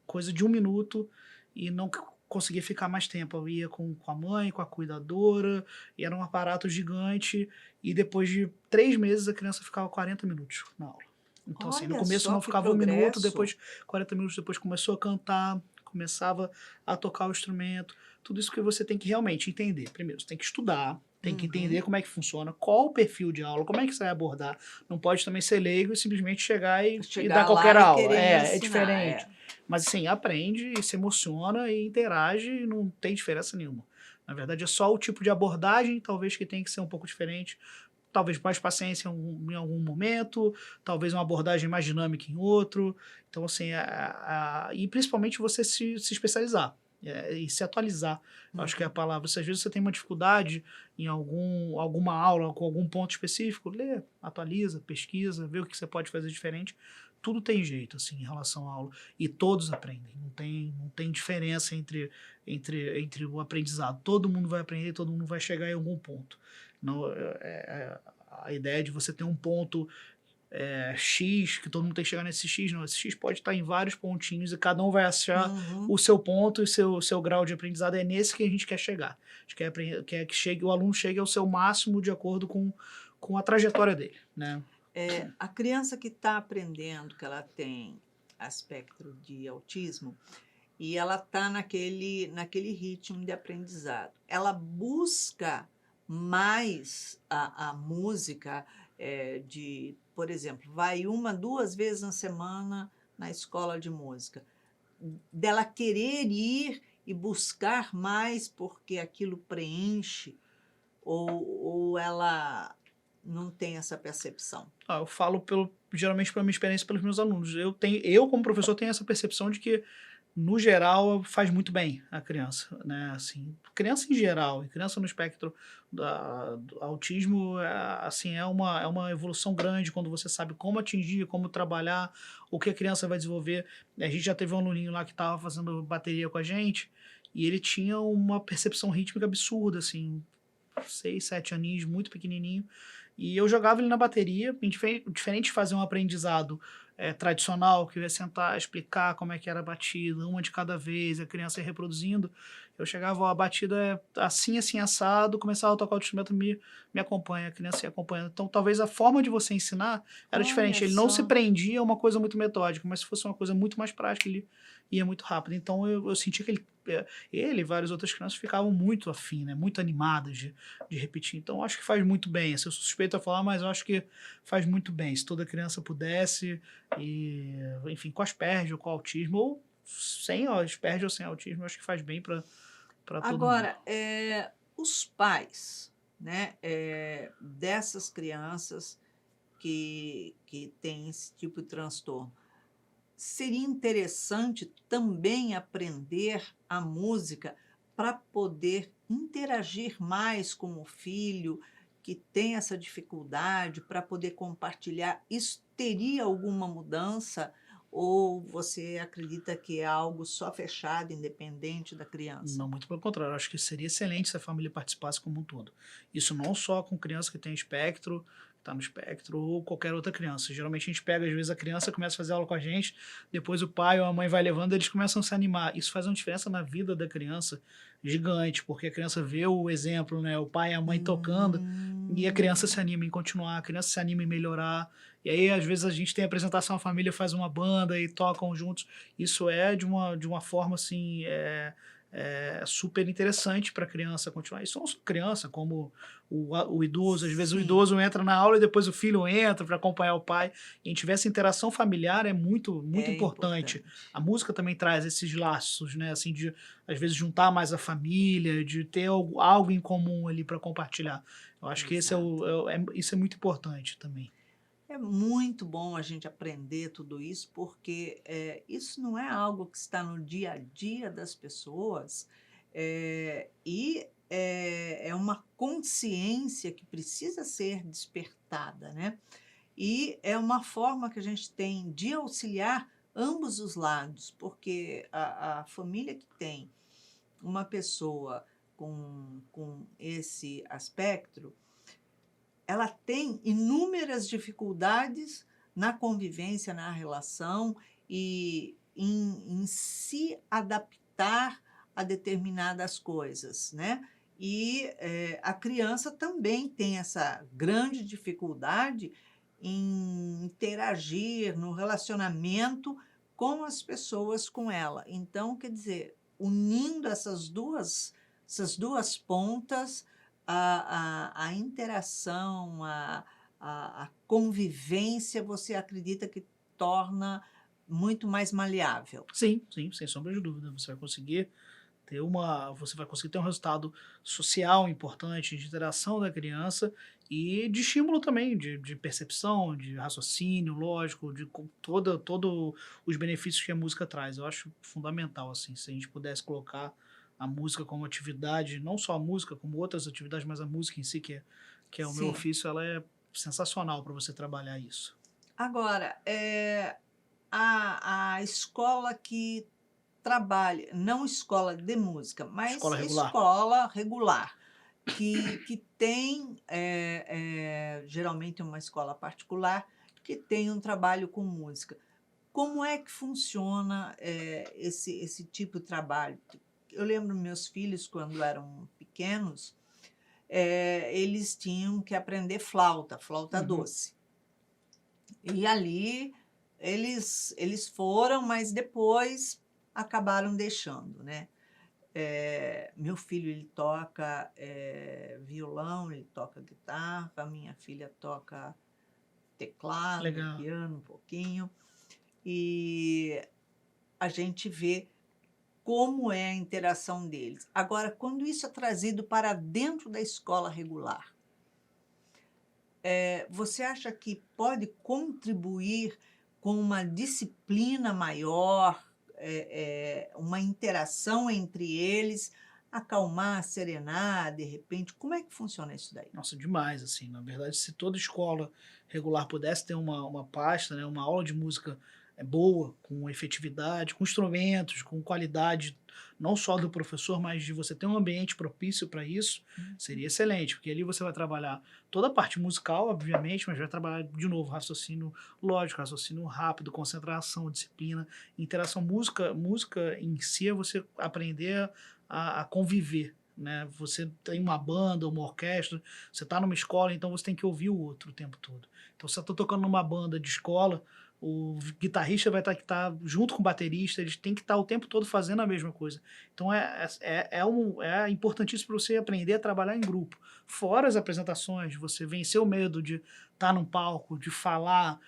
coisa de 1 minuto e não conseguia ficar mais tempo. Eu ia com a mãe, com a cuidadora, e era um aparato gigante, e depois de 3 meses a criança ficava 40 minutos na aula. Então, assim, no começo não ficava 1 minuto, depois 40 minutos depois começou a cantar, começava a tocar o instrumento. Tudo isso que você tem que realmente entender. Primeiro, você tem que estudar, tem que entender como é que funciona, qual o perfil de aula, como é que você vai abordar. Não pode também ser leigo e simplesmente chegar e dar qualquer aula. É diferente. Mas assim, aprende e se emociona e interage e não tem diferença nenhuma. Na verdade, é só o tipo de abordagem, talvez, que tem que ser um pouco diferente. talvez mais paciência em algum momento, talvez uma abordagem mais dinâmica em outro. Então, assim, e principalmente você se especializar. E se atualizar, eu acho que é a palavra. Se às vezes você tem uma dificuldade em alguma aula, com algum ponto específico, lê, atualiza, pesquisa, vê o que você pode fazer diferente. Tudo tem jeito, assim, em relação à aula. E todos aprendem. Não tem diferença entre o aprendizado. Todo mundo vai aprender, todo mundo vai chegar em algum ponto. Não, a ideia de você ter um ponto X, que todo mundo tem que chegar nesse X, não. Esse X pode estar em vários pontinhos e cada um vai achar o seu ponto e o seu grau de aprendizado. É nesse que a gente quer chegar. A gente quer que o aluno chegue ao seu máximo de acordo com a trajetória dele, né? A criança que está aprendendo, que ela tem aspecto de autismo, e ela está naquele ritmo de aprendizado, ela busca mais a música, por exemplo, vai 1, 2 vezes na semana na escola de música, dela querer ir e buscar mais porque aquilo preenche, ou ela não tem essa percepção? Eu falo geralmente pela minha experiência pelos meus alunos. Eu como professor, tenho essa percepção de que, no geral, faz muito bem a criança, né? Assim, criança em geral, e criança no espectro do autismo, assim, é uma evolução grande quando você sabe como atingir, como trabalhar, o que a criança vai desenvolver. A gente já teve um aluninho lá que estava fazendo bateria com a gente, e ele tinha uma percepção rítmica absurda, assim, 6, 7 aninhos, muito pequenininho. E eu jogava ele na bateria, diferente de fazer um aprendizado tradicional, que eu ia sentar, explicar como é que era a batida, uma de cada vez, a criança ia reproduzindo. Eu chegava, a batida é assim, assim, assado, começava a tocar o instrumento, me acompanha, a criança ia acompanhando. Então, talvez a forma de você ensinar era diferente. Ele não se prendia a uma coisa muito metódica, mas se fosse uma coisa muito mais prática, ele ia muito rápido. Então, eu senti que ele e várias outras crianças ficavam muito afim, né? Muito animadas de repetir. Então, acho que faz muito bem. Eu sou suspeito a falar, mas eu acho que faz muito bem. Se toda criança pudesse, enfim, com Asperger ou com autismo, ou sem Asperger ou sem autismo, eu acho que faz bem para todo mundo. Agora, os pais, né, dessas crianças que têm esse tipo de transtorno, seria interessante também aprender a música para poder interagir mais com o filho que tem essa dificuldade, para poder compartilhar. Isso teria alguma mudança? Ou você acredita que é algo só fechado, independente da criança? Não, muito pelo contrário. Eu acho que seria excelente se a família participasse como um todo. Isso não só com criança que tem espectro, está no espectro, ou qualquer outra criança. Geralmente a gente pega, às vezes, a criança começa a fazer aula com a gente, depois o pai ou a mãe vai levando, eles começam a se animar. Isso faz uma diferença na vida da criança gigante, porque a criança vê o exemplo, né? O pai e a mãe tocando, e a criança se anima em continuar, a criança se anima em melhorar. E aí, às vezes, a gente tem a apresentação, a família faz uma banda e tocam juntos. Isso é de uma forma, assim, super interessante para a criança continuar. Isso não só criança, como o idoso. Às vezes o idoso entra na aula e depois o filho entra para acompanhar o pai. E a gente vê essa interação familiar, é muito importante. A música também traz esses laços, né? Assim, de, às vezes, juntar mais a família, de ter algo em comum ali para compartilhar. Eu acho que isso é muito importante também. É muito bom a gente aprender tudo isso, porque isso não é algo que está no dia a dia das pessoas, e é uma consciência que precisa ser despertada, né? E é uma forma que a gente tem de auxiliar ambos os lados, porque a família que tem uma pessoa com esse aspecto, ela tem inúmeras dificuldades na convivência, na relação e em se adaptar a determinadas coisas, né? E a criança também tem essa grande dificuldade em interagir no relacionamento com as pessoas com ela. Então, quer dizer, unindo essas duas pontas, a interação, a convivência, você acredita que torna muito mais maleável? Sim, sem sombra de dúvida. Você vai conseguir Você vai conseguir ter um resultado social importante, de interação da criança e de estímulo também, de percepção, de raciocínio lógico, todo os benefícios que a música traz. Eu acho fundamental, assim, se a gente pudesse colocar a música como atividade, não só a música, como outras atividades, mas a música em si, que é o meu Sim. ofício, ela é sensacional para você trabalhar isso. Agora, a escola que trabalha, não escola de música, mas Escola regular. escola regular, que tem, geralmente uma escola particular, que tem um trabalho com música. Como é que funciona esse tipo de trabalho? Eu lembro meus filhos, quando eram pequenos, eles tinham que aprender flauta Uhum. doce. E ali eles foram, mas depois acabaram deixando, né? Meu filho, ele toca violão, ele toca guitarra, a minha filha toca teclado, Legal. piano um pouquinho. E a gente vê como é a interação deles. Agora, quando isso é trazido para dentro da escola regular, você acha que pode contribuir com uma disciplina maior, uma interação entre eles, acalmar, serenar, de repente? Como é que funciona isso daí? Nossa, demais, assim. Na verdade, se toda escola regular pudesse ter uma pasta, né, uma aula de música boa, com efetividade, com instrumentos, com qualidade, não só do professor, mas de você ter um ambiente propício para isso, seria excelente, porque ali você vai trabalhar toda a parte musical, obviamente, mas vai trabalhar, de novo, raciocínio lógico, raciocínio rápido, concentração, disciplina, interação. Música em si é você aprender a conviver, né? Você tem uma banda, uma orquestra, você está numa escola, então você tem que ouvir o outro o tempo todo. Então, se eu estou tocando numa banda de escola, o guitarrista vai estar que tá junto com o baterista, eles têm que estar o tempo todo fazendo a mesma coisa. Então, é importantíssimo para você aprender a trabalhar em grupo. Fora as apresentações, você vencer o medo de estar num palco, de falar,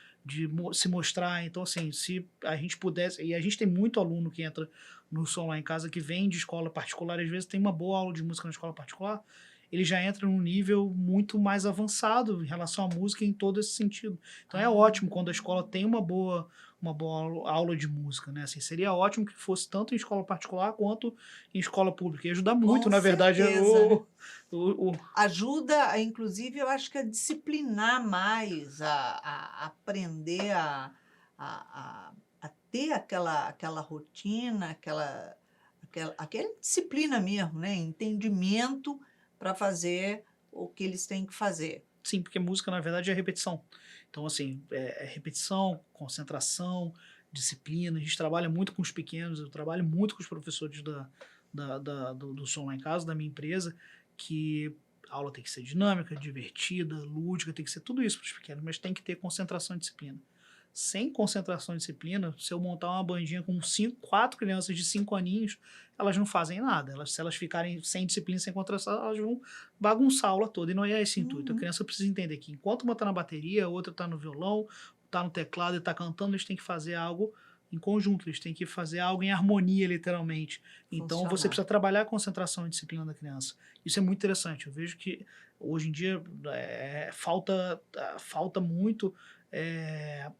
se mostrar. Então, assim, se a gente pudesse... E a gente tem muito aluno que entra no Som Lá em Casa, que vem de escola particular, às vezes tem uma boa aula de música na escola particular, ele já entra num nível muito mais avançado em relação à música em todo esse sentido. Então é ótimo quando a escola tem uma boa aula de música, né? Assim, seria ótimo que fosse tanto em escola particular quanto em escola pública. E ajuda muito, Com na verdade, certeza. o... Ajuda, inclusive, eu acho que a disciplinar mais, a aprender a ter aquela rotina, aquela disciplina mesmo, né? Entendimento para fazer o que eles têm que fazer. Sim, porque música, na verdade, é repetição. Então, assim, é repetição, concentração, disciplina. A gente trabalha muito com os pequenos, eu trabalho muito com os professores do Som Lá em Casa, da minha empresa, que a aula tem que ser dinâmica, divertida, lúdica, tem que ser tudo isso para os pequenos, mas tem que ter concentração e disciplina. Sem concentração e disciplina, se eu montar uma bandinha com 4 crianças de 5 aninhos, elas não fazem nada. Se elas ficarem sem disciplina, sem concentração, elas vão bagunçar a aula toda. E não é esse intuito. A criança precisa entender que enquanto uma está na bateria, a outra está no violão, está no teclado e está cantando, eles têm que fazer algo em conjunto, eles têm que fazer algo em harmonia, literalmente. Então, você precisa trabalhar a concentração e disciplina da criança. Isso é muito interessante. Eu vejo que, hoje em dia, falta muito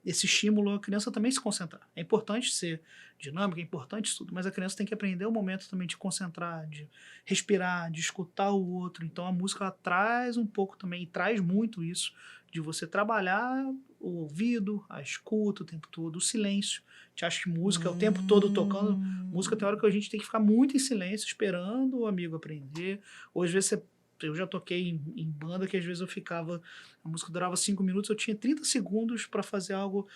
esse estímulo a criança também se concentrar. É importante ser dinâmico, é importante tudo, mas a criança tem que aprender o momento também de concentrar, de respirar, de escutar o outro. Então a música ela traz um pouco também, e traz muito isso, de você trabalhar o ouvido, a escuta o tempo todo, o silêncio. A gente acha que música é o tempo todo tocando. Música tem hora que a gente tem que ficar muito em silêncio, esperando o amigo aprender. Ou às vezes eu já toquei em banda que às vezes a música durava 5 minutos, eu tinha 30 segundos para fazer algo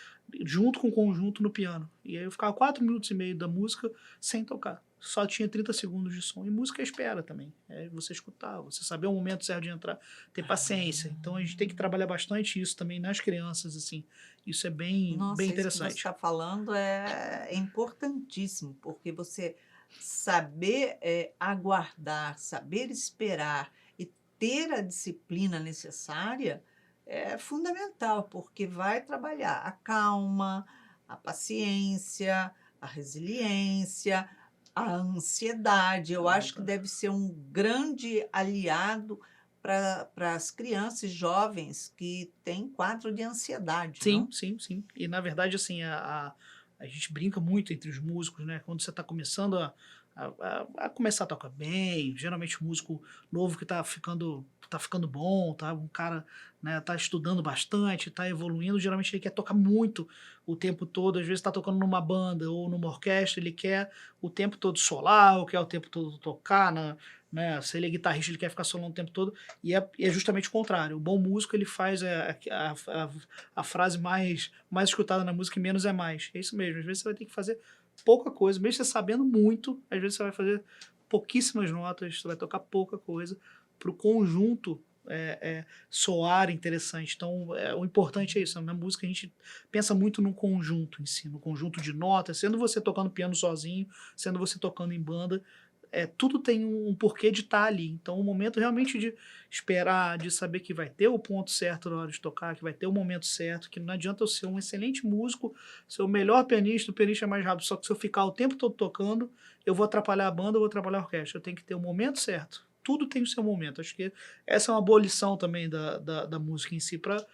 junto com o conjunto no piano. E aí eu ficava 4 minutos e meio da música sem tocar. Só tinha 30 segundos de som. E música espera também. É você escutar, você saber o momento certo de entrar, ter paciência. Então a gente tem que trabalhar bastante isso também nas crianças, assim. Isso é bem interessante. Isso que você está falando é importantíssimo, porque você saber aguardar, saber esperar e ter a disciplina necessária é fundamental, porque vai trabalhar a calma, a paciência, a resiliência, A ansiedade, eu acho que deve ser um grande aliado para as crianças e jovens que têm quadro de ansiedade, Sim, não? sim, sim. E na verdade, assim, a gente brinca muito entre os músicos, né? Quando você está começando a começar a tocar bem, geralmente o músico novo que tá ficando bom, tá? Um cara, né, tá estudando bastante, tá evoluindo, geralmente ele quer tocar muito o tempo todo, às vezes tá tocando numa banda ou numa orquestra, ele quer o tempo todo solar, ou quer o tempo todo tocar, né? Se ele é guitarrista, ele quer ficar solando o tempo todo, e é justamente o contrário. O bom músico, ele faz a frase mais escutada na música, e menos é mais. É isso mesmo, às vezes você vai ter que fazer pouca coisa, mesmo você sabendo muito, às vezes você vai fazer pouquíssimas notas, você vai tocar pouca coisa, para o conjunto soar interessante. Então, o importante é isso, na música a gente pensa muito no conjunto em si, no conjunto de notas, sendo você tocando piano sozinho, sendo você tocando em banda, tudo tem um porquê de estar ali. Então, o momento realmente de esperar, de saber que vai ter o ponto certo na hora de tocar, que vai ter o momento certo, que não adianta eu ser um excelente músico, ser o melhor pianista, o pianista mais rápido, só que se eu ficar o tempo todo tocando, eu vou atrapalhar a banda, eu vou atrapalhar a orquestra. Eu tenho que ter o momento certo. Tudo tem o seu momento. Acho que essa é uma boa lição também da música em si, para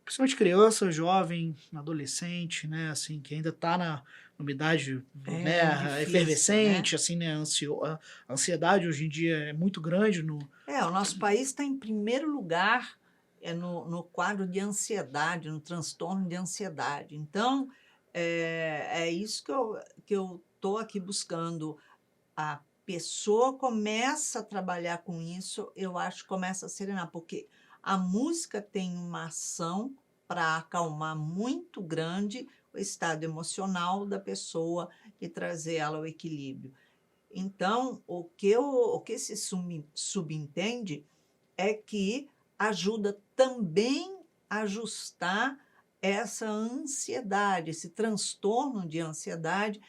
principalmente criança, jovem, adolescente, né, assim, que ainda está numa idade, É né, difícil, né? efervescente, assim, né, a ansiedade hoje em dia é muito grande no... O nosso país está em primeiro lugar no quadro de ansiedade, no transtorno de ansiedade. Então, é isso que eu estou aqui buscando. A pessoa começa a trabalhar com isso, eu acho que começa a serenar, porque a música tem uma ação para acalmar muito grande o estado emocional da pessoa e trazer ela ao equilíbrio. Então, o que se subentende é que ajuda também a ajustar essa ansiedade, esse transtorno de ansiedade,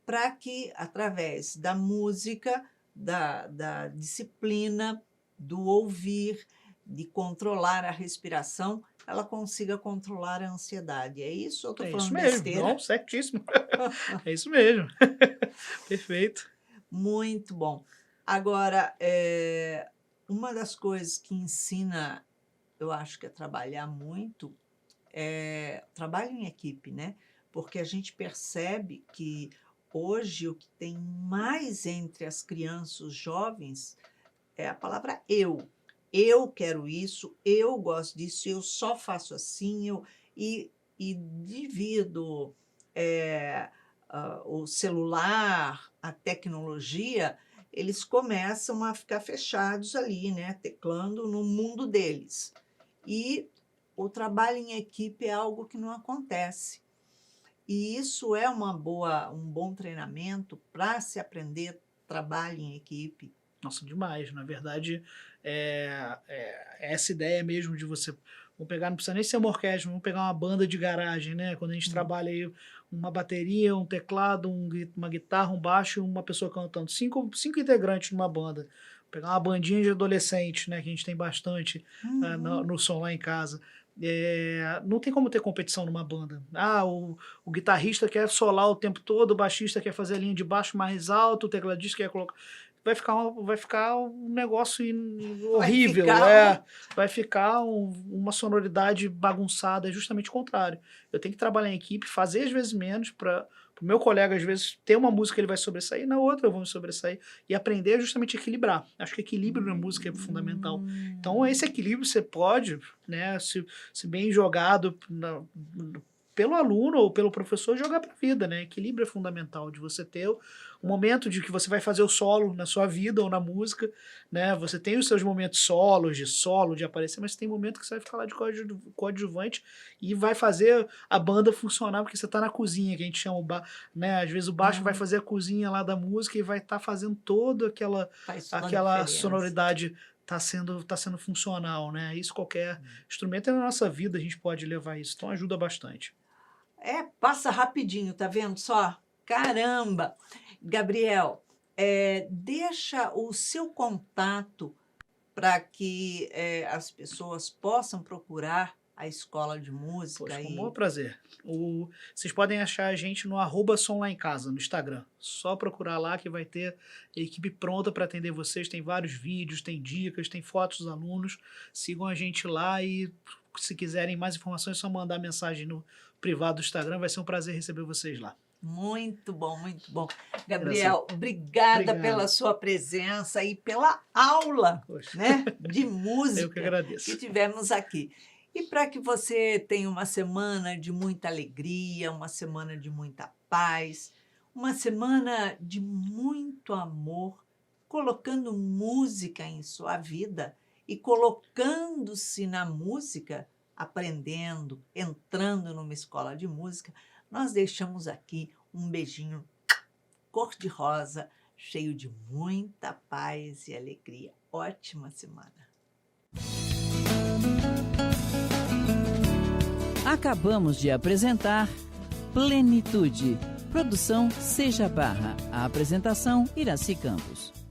para que, através da música, da disciplina, do ouvir, de controlar a respiração, ela consiga controlar a ansiedade. É isso ou estou É isso falando mesmo, não, besteira? certíssimo. É isso mesmo. Perfeito. Muito bom. Agora, uma das coisas que ensina, eu acho que é trabalhar muito, é trabalho em equipe, né? Porque a gente percebe que hoje o que tem mais entre as crianças, os jovens, é a palavra eu. Eu quero isso, eu gosto disso, eu só faço assim, e divido o celular, a tecnologia, eles começam a ficar fechados ali, né, teclando no mundo deles. E o trabalho em equipe é algo que não acontece. E isso é um bom treinamento para se aprender trabalho em equipe. Nossa, demais. Na verdade, essa ideia mesmo de você... Vamos pegar, não precisa nem ser uma orquestra, vamos pegar uma banda de garagem, né? Quando a gente trabalha aí uma bateria, um teclado, uma guitarra, um baixo e uma pessoa cantando. Cinco integrantes numa banda. Pegar uma bandinha de adolescente, né? Que a gente tem bastante no som lá em casa. Não tem como ter competição numa banda. O guitarrista quer solar o tempo todo, o baixista quer fazer a linha de baixo mais alto, o tecladista quer colocar... Vai ficar um negócio horrível, vai ficar uma sonoridade bagunçada, é justamente o contrário. Eu tenho que trabalhar em equipe, fazer às vezes menos, para o meu colega às vezes ter uma música ele vai sobressair, na outra eu vou me sobressair, e aprender justamente a equilibrar. Acho que equilíbrio na música é fundamental. Então esse equilíbrio você pode, né, se bem jogado pelo aluno ou pelo professor, jogar para a vida, né? Equilíbrio é fundamental, de você ter um momento de que você vai fazer o solo na sua vida ou na música, né? Você tem os seus momentos solos, de solo, de aparecer, mas tem momento que você vai ficar lá de coadjuvante e vai fazer a banda funcionar, porque você está na cozinha, que a gente chama, né? Às vezes o baixo vai fazer a cozinha lá da música e vai estar fazendo toda aquela sonoridade tá sendo funcional, né? Isso qualquer instrumento na nossa vida a gente pode levar isso, então ajuda bastante. Passa rapidinho, tá vendo só? Caramba! Gabriel, deixa o seu contato para que as pessoas possam procurar a escola de música. Poxa, com o maior prazer. Vocês podem achar a gente no @somlaemcasa, no Instagram. Só procurar lá que vai ter a equipe pronta para atender vocês. Tem vários vídeos, tem dicas, tem fotos dos alunos. Sigam a gente lá e se quiserem mais informações é só mandar mensagem no privado do Instagram. Vai ser um prazer receber vocês lá. Muito bom, muito bom. Gabriel, obrigada pela sua presença e pela aula, né, de música Eu que agradeço. que tivemos aqui. E para que você tenha uma semana de muita alegria, uma semana de muita paz, uma semana de muito amor, colocando música em sua vida e colocando-se na música, aprendendo, entrando numa escola de música, nós deixamos aqui um beijinho cor-de-rosa, cheio de muita paz e alegria. Ótima semana. Acabamos de apresentar Plenitude. Produção Seja Barra. A apresentação Iraci Campos.